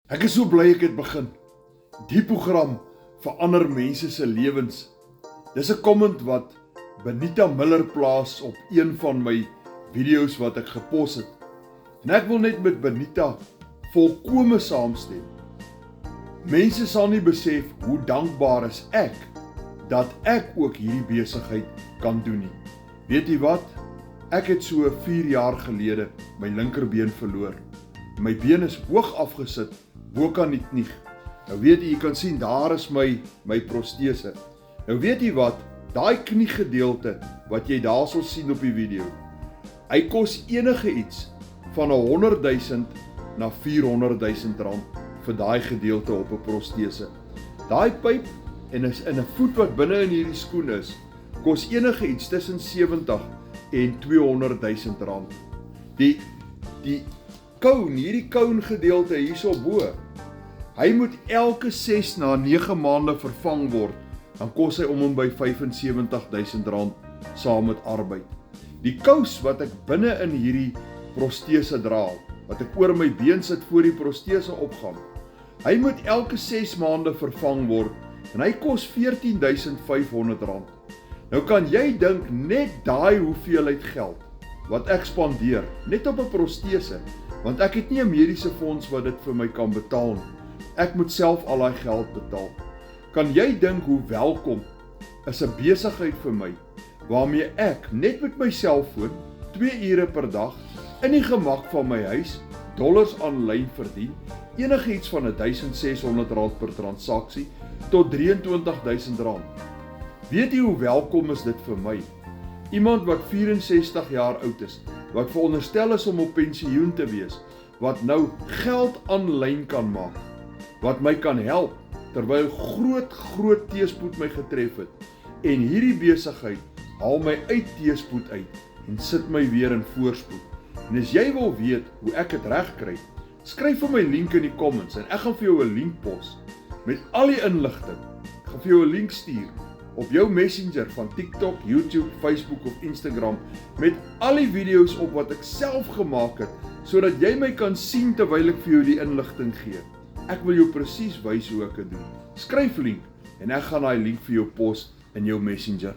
Ek is so bly ek het begin. Die program verander mense se lewens. Dis 'n comment wat Benita Miller plaas op een van my video's wat ek gepos het. En ek wil net met Benita volkome saamstem. Mense sal nie besef hoe dankbaar is ek dat ek ook hierdie besigheid kan doen nie. Weet jy wat? Ek het so 4 jaar gelede my linkerbeen verloor. My been is hoog afgesit bo kan die knie. Nou weet jy kan sien daar is my protese. Nou weet jy wat? Daai kniegedeelte wat jy daarso sien op die video. Hy kos enige iets van 100 000 na 400 000 rand vir daai gedeelte op 'n protese. Daai pyp en is in 'n voet wat binne in hierdie skoen is, kos enige iets tussen 70 en 200 000 rand. Die hierdie koun gedeelte hierso bo, hy moet elke 6 na 9 maande vervang word, dan kos hy om en by 75 000 rand saam met arbeid. Die kous wat ek binne in hierdie protese dra, wat ek oor my been sit voor die protese opgaan, hy moet elke 6 maande vervang word en hy kos 14 500 rand. Nou kan jy dink net daai hoeveelheid geld wat ek spandeer, net op 'n protese, want ek het nie 'n mediese fonds wat dit vir my kan betaal nie. Ek moet self al daai geld betaal. Kan jy dink hoe welkom is 'n besigheid vir my, waarmee ek net met my selfoon 2 ure per dag in die gemak van my huis dollars aanlyn verdien, enigiets van 1600 rand per transaksie tot 23 000 rand. Weet jy hoe welkom is dit vir my? Iemand wat 64 jaar oud is, wat veronderstel is om op pensioen te wees, wat nou geld aanlyn kan maak, wat my kan help, terwyl groot teëspoed my getref het, en hierdie besigheid haal my uit teëspoed uit, en sit my weer in voorspoed. En as jy wil weet hoe ek het reg kry, skryf vir my link in die comments, en ek gaan vir jou 'n link pos, met al die inligting. Ek gaan vir jou 'n link stuur, op jou messenger van TikTok, YouTube, Facebook of Instagram, met al die video's op wat ek self gemaak het, sodat jy my kan sien terwyl ek vir jou die inligting gee. Ek wil jou presies wys hoe ek dit doen. Skryf link, en ek gaan daai link vir jou pos in jou messenger.